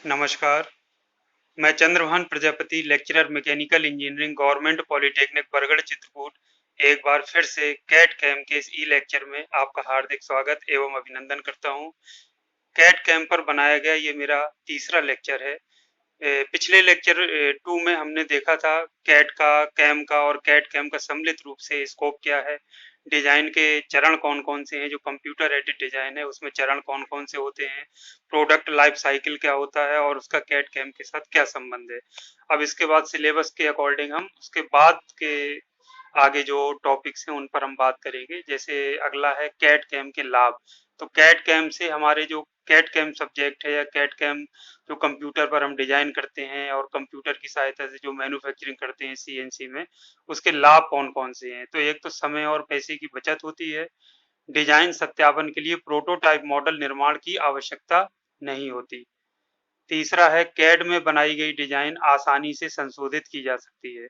नमस्कार, मैं Chandrabhan Prajapati lecturer mechanical engineering government polytechnic Bargarh Chitrakoot एक बार फिर से कैट कैम के इस ई लेक्चर में आपका हार्दिक स्वागत एवं अभिनंदन करता हूं। कैट कैम पर बनाया गया ये मेरा तीसरा लेक्चर है। पिछले लेक्चर 2 में हमने देखा था कैट का, कैम का और कैट कैम का सम्मिलित रूप से स्कोप क्या है, डिजाइन के चरण कौन-कौन से हैं, जो कंप्यूटर एडेड डिजाइन है उसमें चरण कौन-कौन से होते हैं, प्रोडक्ट लाइफ साइकिल क्या होता है और उसका कैट कैम के साथ क्या संबंध है। अब इसके बाद सिलेबस के अकॉर्डिंग हम उसके बाद के आगे जो टॉपिक्स हैं उन पर हम बात करेंगे। जैसे अगला है कैट कैम के लाभ। तो कैट कैम से हमारे जो कैट कैम सब्जेक्ट है या कैट कैम जो कंप्यूटर पर हम डिजाइन करते हैं और कंप्यूटर की सहायता से जो मैन्युफैक्चरिंग करते हैं सीएनसी में, उसके लाभ कौन-कौन से हैं। तो एक तो समय और पैसे की बचत होती है। डिजाइन सत्यापन के लिए प्रोटोटाइप मॉडल निर्माण की आवश्यकता नहीं होती। तीसरा है कैड में बनाई गई डिजाइन आसानी से संशोधित की जा सकती है।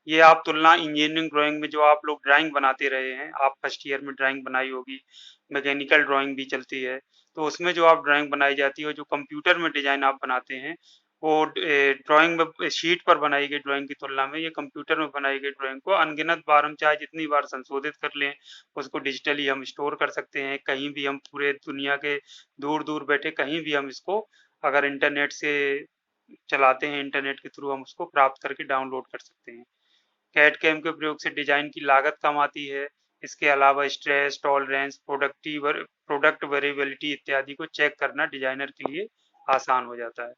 ये आप तुलना इंजीनियरिंग ड्राइंग में जो आप लोग ड्राइंग बनाते रहे हैं, आप फर्स्ट ईयर में ड्राइंग बनाई होगी, मैकेनिकल ड्राइंग भी चलती है, तो उसमें जो आप ड्राइंग बनाई जाती है, जो कंप्यूटर में डिजाइन आप बनाते हैं, वो ड्राइंग में शीट पर बनाई गई ड्राइंग की तुलना में ये कंप्यूटर में बनाई गई ड्राइंग को अनगिनत बार हम चाहे जितनी बार संशोधित कर लें, उसको डिजिटली हम स्टोर कर सकते हैं। कहीं भी हम पूरे दुनिया के दूर-दूर बैठे कहीं भी हम इसको अगर इंटरनेट से चलाते हैं, इंटरनेट के थ्रू हम उसको प्राप्त करके डाउनलोड कर सकते हैं। कैड कैम के प्रयोग से डिजाइन की लागत कम आती है। इसके अलावा स्ट्रेस टॉलरेंस प्रोडक्ट वेरिएबिलिटी इत्यादि को चेक करना डिजाइनर के लिए आसान हो जाता है।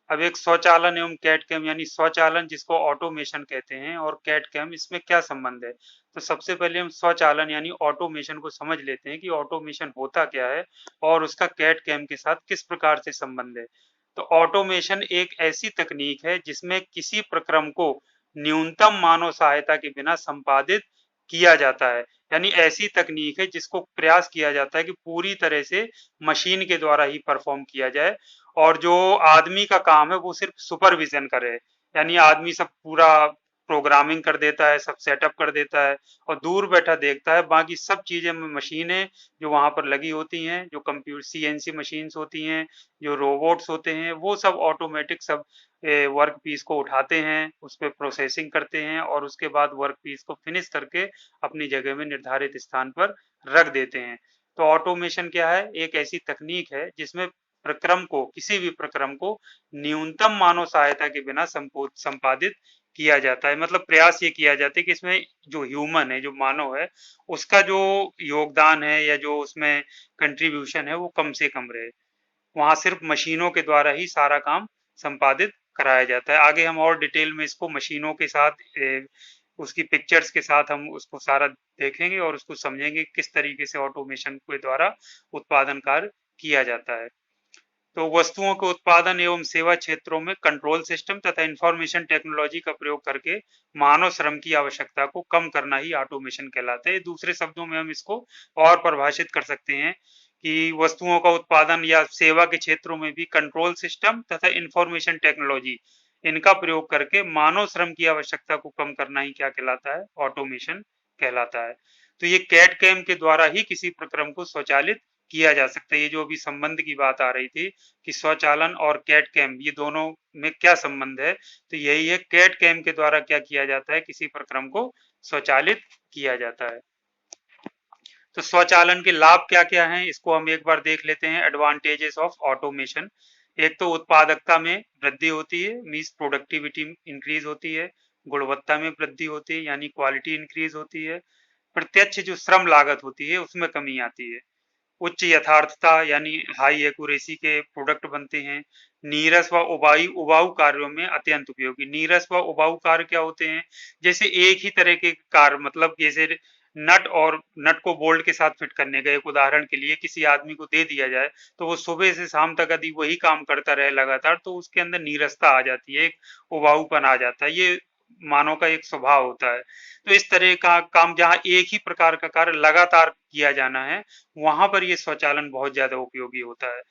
अब एक स्वचालन एवं कैड कैम यानी स्वचालन जिसको ऑटोमेशन कहते हैं और कैड कैम इसमें क्या संबंध है। तो सबसे पहले हम स्वचालन यानी ऑटोमेशन को समझ लेते हैं कि ऑटोमेशन होता क्या है और उसका कैड कैम के साथ किस प्रकार से संबंध है। तो ऑटोमेशन एक ऐसी तकनीक है जिसमें किसी प्रक्रम को न्यूनतम मानव सहायता के बिना संपादित किया जाता है। यानी ऐसी तकनीक है जिसको प्रयास किया जाता है कि पूरी तरह से मशीन के द्वारा ही परफॉर्म किया जाए और जो आदमी का काम है वो सिर्फ सुपरविजन करे। यानी आदमी सब पूरा प्रोग्रामिंग कर देता है, सब सेटअप कर देता है और दूर बैठा देखता है। बाकी सब चीजें मशीनें जो वहां पर लगी होती हैं, जो कंप्यूटर सीएनसी मशीन्स होती हैं, जो रोबोट्स होते हैं, वो सब ऑटोमेटिक सब वर्क पीस को उठाते हैं, उस पर प्रोसेसिंग करते हैं और उसके बाद वर्क पीस को फिनिश करके अपनी जगह में निर्धारित स्थान पर रख देते हैं। तो ऑटोमेशन क्या है? एक ऐसी तकनीक है जिसमें प्रक्रम को किसी भी प्रक्रम को न्यूनतम मानव सहायता के बिना संपादित किया जाता है। मतलब प्रयास ये किया जाता है कि इसमें जो ह्यूमन है, जो मानव है, उसका जो योगदान है या जो उसमें कंट्रीब्यूशन है वो कम से कम रहे। वहां सिर्फ मशीनों के द्वारा ही सारा काम संपादित कराया जाता है। आगे हम और डिटेल में इसको मशीनों के साथ उसकी पिक्चर्स के साथ हम उसको सारा देखेंगे और उसको समझेंगे किस तरीके से ऑटोमेशन के द्वारा उत्पादन कार्य किया जाता है। तो वस्तुओं के उत्पादन एवं सेवा क्षेत्रों में कंट्रोल सिस्टम तथा इंफॉर्मेशन टेक्नोलॉजी का प्रयोग करके मानव श्रम की आवश्यकता को कम करना ही ऑटोमेशन कहलाता है। दूसरे शब्दों में हम इसको और परिभाषित कर सकते हैं कि वस्तुओं का उत्पादन या सेवा के क्षेत्रों में भी कंट्रोल सिस्टम तथा इंफॉर्मेशन टेक्नोलॉजी इनका प्रयोग करके मानव श्रम की आवश्यकता को कम करना ही क्या कहलाता है? ऑटोमेशन कहलाता है। तो ये कैड कैम के द्वारा ही किसी प्रक्रम को स्वचालित किया जा सकता है। ये जो अभी संबंध की बात आ रही थी कि स्वचालन और कैड कैम ये दोनों में क्या संबंध है, तो यही है कैड कैम के द्वारा क्या किया जाता है, किसी प्रक्रम को स्वचालित किया जाता है। तो स्वचालन के लाभ क्या क्या हैं, इसको हम एक बार देख लेते हैं। Advantages of automation. एक तो उत्पादकता में वृद्धि होती है, मीन्स प्रोडक्टिविटी इंक्रीज होती है। गुणवत्ता में वृद्धि होती है यानी क्वालिटी इंक्रीज होती है। प्रत्यक्ष जो श्रम लागत होती है उसमें कमी आती है। उच्च यथार्थता यानी हाई एक्यूरेसी के प्रोडक्ट बनते हैं। नीरस व उबाऊ कार्यों में अत्यंत उपयोगी। नीरस व उबाऊ कार्य क्या होते हैं? जैसे एक ही तरह के कार्य, मतलब जैसे नट को बोल्ट के साथ फिट करने का एक उदाहरण के लिए किसी आदमी को दे दिया जाए तो वो सुबह से शाम तक यदि वही काम करता रहे लगातार तो उसके अंदर नीरसता आ जाती है, एक उबाऊपन आ जाता है। ये मानव का एक स्वभाव होता है। तो इस तरह का काम जहाँ एक ही प्रकार का कार्य लगातार किया जाना है, वहां पर ये स्वचालन बहुत ज्यादा उपयोगी होता है।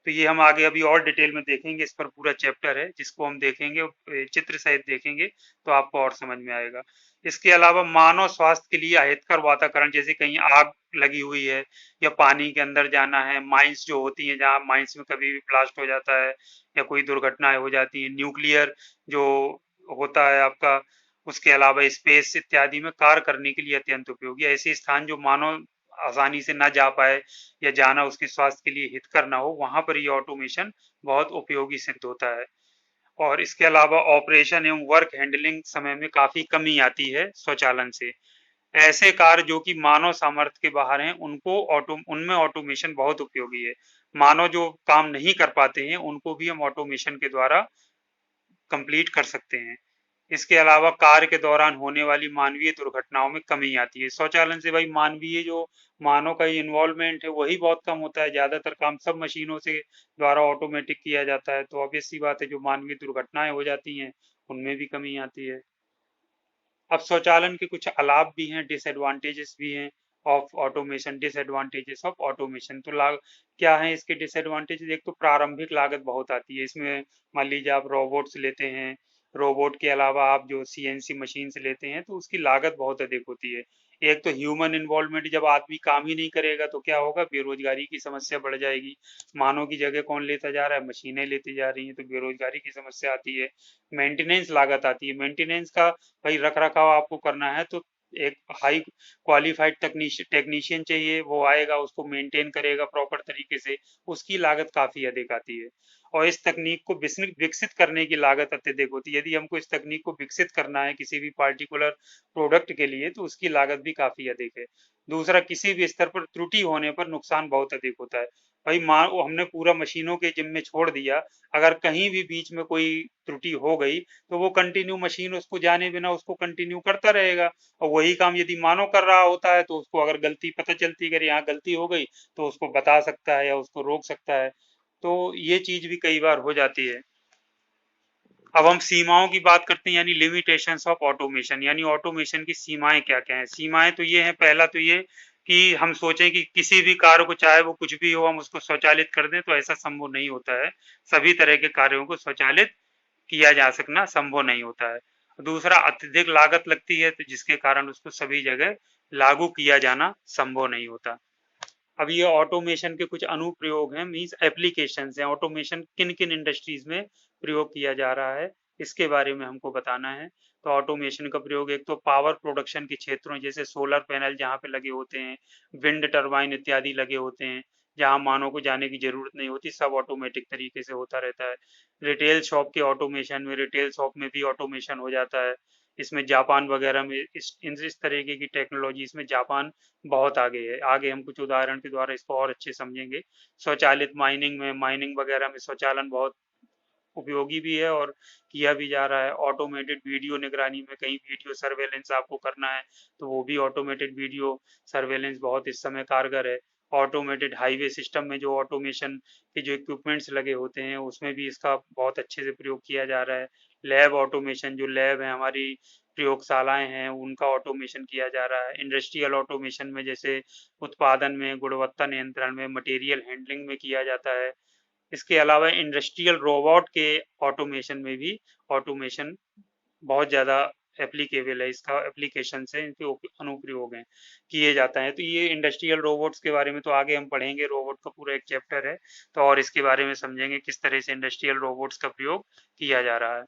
तो ये हम आगे अभी और डिटेल में देखेंगे, इस पर पूरा चैप्टर है जिसको हम देखेंगे, चित्र सहित देखेंगे तो आपको और समझ में आएगा। इसके अलावा मानव स्वास्थ्य के लिए अहितकर वातावरण, जैसे कहीं आग लगी हुई है या पानी के अंदर जाना है, माइंस जो होती हैं जहाँ माइंस में कभी भी ब्लास्ट हो जाता है या कोई दुर्घटनाएं हो जाती हैं, न्यूक्लियर जो होता है आपका, उसके अलावा स्पेस इत्यादि में कार्य करने के लिए अत्यंत उपयोगी। ऐसे स्थान जो मानव आसानी से ना जा पाए या जाना उसके स्वास्थ्य के लिए हितकर ना हो, वहां पर ये ऑटोमेशन बहुत उपयोगी सिद्ध होता है। और इसके अलावा ऑपरेशन एवं वर्क हैंडलिंग समय में काफी कमी आती है स्वचालन से। ऐसे कार्य जो कि मानव सामर्थ्य के बाहर हैं, उनमें ऑटोमेशन बहुत उपयोगी है। मानव जो काम नहीं कर पाते हैं उनको भी हम ऑटोमेशन के द्वारा कंप्लीट कर सकते हैं। इसके अलावा कार्य के दौरान होने वाली मानवीय दुर्घटनाओं में कमी आती है। स्वचालन से भाई मानवीय जो मानव का इन्वॉल्वमेंट है वही बहुत कम होता है, ज्यादातर काम सब मशीनों से द्वारा ऑटोमेटिक किया जाता है, तो ऑब्वियस सी बात है जो मानवीय दुर्घटनाएं हो जाती हैं उनमें भी कमी आती है। अब स्वचालन के कुछ अलाभ भी हैं, डिसएडवांटेजेस भी हैं of automation. Disadvantages of automation तो क्या है इसके डिसएडवांटेजेस? एक तो प्रारंभिक लागत बहुत आती है इसमें। मान लीजिए आप रोबोट्स लेते हैं, रोबोट के अलावा आप जो सीएनसी मशीन से लेते हैं तो उसकी लागत बहुत अधिक होती है। एक तो ह्यूमन इन्वॉल्वमेंट, जब आदमी काम ही नहीं करेगा तो क्या होगा, बेरोजगारी की समस्या बढ़ जाएगी। मानव की जगह कौन लेता जा रहा है, मशीनें लेती जा रही हैं, तो बेरोजगारी की समस्या आती है। मेंटेनेंस लागत आती है, मेंटेनेंस का भाई रख रखाव आपको करना है तो एक हाई क्वालिफाइड टेक्नीशियन चाहिए, वो आएगा उसको मेंटेन करेगा प्रॉपर तरीके से, उसकी लागत काफी अधिक आती है। और इस तकनीक को विकसित करने की लागत अत्यधिक होती है। यदि हमको इस तकनीक को विकसित करना है किसी भी पार्टिकुलर प्रोडक्ट के लिए तो उसकी लागत भी काफी अधिक है। दूसरा, किसी भी स्तर पर त्रुटि होने पर नुकसान बहुत अधिक होता है। भाई वो हमने पूरा मशीनों के जिम्मे छोड़ दिया, अगर कहीं भी बीच में कोई त्रुटि हो गई तो वो कंटिन्यू मशीन उसको जाने बिना उसको कंटिन्यू करता रहेगा। और वही काम यदि मानव कर रहा होता है तो उसको अगर गलती पता चलती है, अगर यहाँ गलती हो गई तो उसको बता सकता है या उसको रोक सकता है। तो ये चीज भी कई बार हो जाती है। अब हम सीमाओं की बात करते हैं, यानी लिमिटेशंस ऑफ ऑटोमेशन, यानी ऑटोमेशन की सीमाएं क्या क्या हैं। सीमाएं तो ये हैं, पहला तो ये कि हम सोचें कि किसी भी कार्य को चाहे वो कुछ भी हो हम उसको स्वचालित कर दें, तो ऐसा संभव नहीं होता है। सभी तरह के कार्यों को स्वचालित किया जा सकना संभव नहीं होता है। दूसरा, अत्यधिक लागत लगती है तो जिसके कारण उसको सभी जगह लागू किया जाना संभव नहीं होता। अब ये ऑटोमेशन के कुछ अनुप्रयोग हैं, मीन्स एप्लीकेशंस हैं। ऑटोमेशन किन किन इंडस्ट्रीज में प्रयोग किया जा रहा है इसके बारे में हमको बताना है। तो ऑटोमेशन का प्रयोग एक तो पावर प्रोडक्शन के क्षेत्रों, जैसे सोलर पैनल जहाँ पे लगे होते हैं, विंड टर्बाइन इत्यादि लगे होते हैं, जहाँ मानव को जाने की जरूरत नहीं होती, सब ऑटोमेटिक तरीके से होता रहता है। रिटेल शॉप के ऑटोमेशन में, रिटेल शॉप में भी ऑटोमेशन हो जाता है। इसमें जापान वगैरह में इस तरीके की टेक्नोलॉजी इसमें जापान बहुत आगे है। आगे हम कुछ उदाहरण के द्वारा इसको और अच्छे समझेंगे। स्वचालित माइनिंग में, माइनिंग वगैरह में स्वचालन बहुत उपयोगी भी है और किया भी जा रहा है। ऑटोमेटेड वीडियो निगरानी में, कहीं वीडियो सर्वेलेंस आपको करना है तो वो भी ऑटोमेटेड वीडियो सर्वेलेंस बहुत इस समय कारगर है। ऑटोमेटेड हाईवे सिस्टम में जो ऑटोमेशन के जो इक्विपमेंट्स लगे होते हैं उसमें भी इसका बहुत अच्छे से प्रयोग किया जा रहा है। लैब ऑटोमेशन, जो लैब है हमारी प्रयोगशालाएं हैं उनका ऑटोमेशन किया जा रहा है। इंडस्ट्रियल ऑटोमेशन में जैसे उत्पादन में, गुणवत्ता नियंत्रण में, मटेरियल हैंडलिंग में किया जाता है। इसके अलावा इंडस्ट्रियल रोबोट के ऑटोमेशन में भी ऑटोमेशन बहुत ज़्यादा एप्लीकेबल है, इसका एप्लीकेशन से इनके अनुप्रयोग हैं, किए जाता है। तो ये इंडस्ट्रियल रोबोट्स के बारे में तो आगे हम पढ़ेंगे, रोबोट का पूरा एक चैप्टर है, तो और इसके बारे में समझेंगे किस तरह से इंडस्ट्रियल रोबोट्स का प्रयोग किया जा रहा है।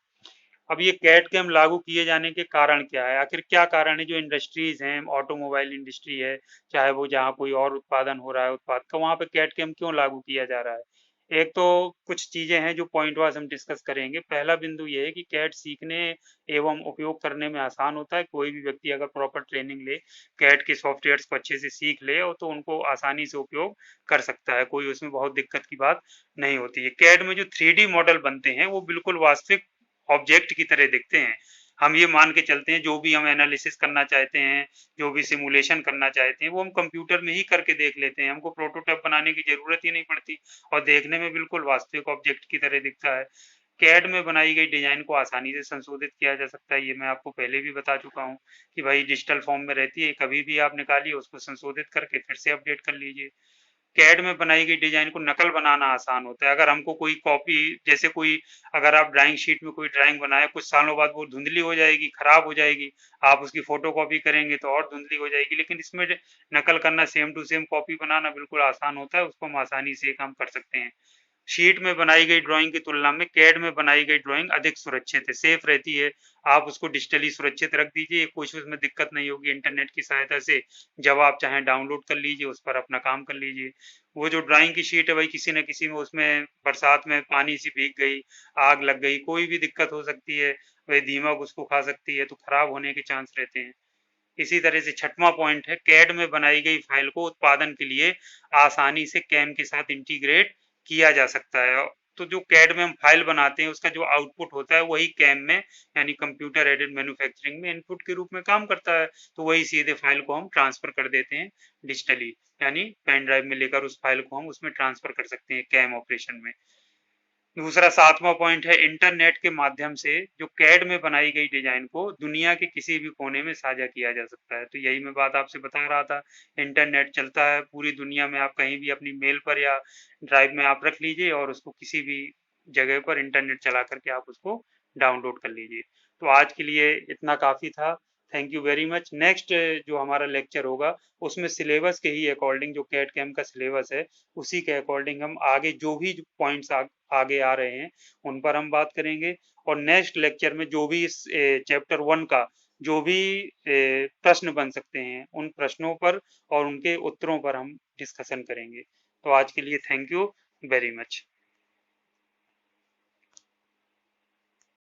अब ये कैट कैम लागू किए जाने के कारण क्या है, आखिर क्या कारण है? जो इंडस्ट्रीज हैं, ऑटोमोबाइल इंडस्ट्री है, चाहे वो जहाँ कोई और उत्पादन हो रहा है उत्पाद का, वहाँ पे कैट कैम क्यों लागू किया जा रहा है? एक तो कुछ चीजें हैं जो पॉइंट वाइज हम डिस्कस करेंगे। पहला बिंदु ये है कि कैट सीखने एवं उपयोग करने में आसान होता है। कोई भी व्यक्ति अगर प्रॉपर ट्रेनिंग ले, कैट के सॉफ्टवेयर्स को अच्छे से सीख ले और तो उनको आसानी से उपयोग कर सकता है, कोई उसमें बहुत दिक्कत की बात नहीं होती है। कैड में जो 3D मॉडल बनते हैं वो बिल्कुल वास्तविक ऑब्जेक्ट की तरह दिखते हैं। हम ये मान के चलते हैं जो भी हम एनालिसिस करना चाहते हैं, जो भी सिमुलेशन करना चाहते हैं वो हम कंप्यूटर में ही करके देख लेते हैं, हमको प्रोटोटाइप बनाने की जरूरत ही नहीं पड़ती और देखने में बिल्कुल वास्तविक ऑब्जेक्ट की तरह दिखता है। कैड में बनाई गई डिजाइन को आसानी से संशोधित किया जा सकता है, ये मैं आपको पहले भी बता चुका हूँ कि भाई डिजिटल फॉर्म में रहती है, कभी भी आप निकालिए उसको संशोधित करके फिर से अपडेट कर लीजिए। कैड में बनाई गई डिजाइन को नकल बनाना आसान होता है। अगर हमको कोई कॉपी, जैसे कोई, अगर आप ड्राइंग शीट में कोई ड्राइंग बनाए, कुछ सालों बाद वो धुंधली हो जाएगी, खराब हो जाएगी, आप उसकी फोटो कॉपी करेंगे तो और धुंधली हो जाएगी। लेकिन इसमें नकल करना, सेम टू सेम कॉपी बनाना बिल्कुल आसान होता है, उसको हम आसानी से काम कर सकते हैं। शीट में बनाई गई ड्राइंग की तुलना में कैड में बनाई गई ड्राइंग अधिक सुरक्षित है, सेफ रहती है। आप उसको डिजिटली सुरक्षित रख दीजिए, कुछ उसमें दिक्कत नहीं होगी। इंटरनेट की सहायता से जब आप चाहें डाउनलोड कर लीजिए, उस पर अपना काम कर लीजिए। वो जो ड्राइंग की शीट है भाई, किसी न किसी में उसमें बरसात में पानी से भीग गई, आग लग गई, कोई भी दिक्कत हो सकती है, वही दीमक उसको खा सकती है, तो खराब होने के चांस रहते हैं। इसी तरह से छठवां पॉइंट है, कैड में बनाई गई फाइल को उत्पादन के लिए आसानी से कैम के साथ इंटीग्रेट किया जा सकता है। तो जो कैड में हम फाइल बनाते हैं, उसका जो आउटपुट होता है वही कैम में, यानी कंप्यूटर एडेड मैन्युफैक्चरिंग में इनपुट के रूप में काम करता है। तो वही सीधे फाइल को हम ट्रांसफर कर देते हैं डिजिटली, यानी पेन ड्राइव में लेकर उस फाइल को हम उसमें ट्रांसफर कर सकते हैं कैम ऑपरेशन में। दूसरा सातवां पॉइंट है, इंटरनेट के माध्यम से जो कैड में बनाई गई डिजाइन को दुनिया के किसी भी कोने में साझा किया जा सकता है। तो यही मैं बात आपसे बता रहा था, इंटरनेट चलता है पूरी दुनिया में, आप कहीं भी अपनी मेल पर या ड्राइव में आप रख लीजिए और उसको किसी भी जगह पर इंटरनेट चला करके आप उसको डाउनलोड कर लीजिए। तो आज के लिए इतना काफ़ी था। Thank you very much. Next जो हमारा लेक्चर होगा, उसमें सिलेबस के ही अकॉर्डिंग, जो कैट कैम का सिलेबस है उसी के अकॉर्डिंग हम आगे जो भी पॉइंट्स आगे आ रहे हैं उन पर हम बात करेंगे। और नेक्स्ट लेक्चर में जो भी इस चैप्टर 1 का जो भी प्रश्न बन सकते हैं, उन प्रश्नों पर और उनके उत्तरों पर हम डिस्कशन करेंगे। तो आज के लिए थैंक यू वेरी मच।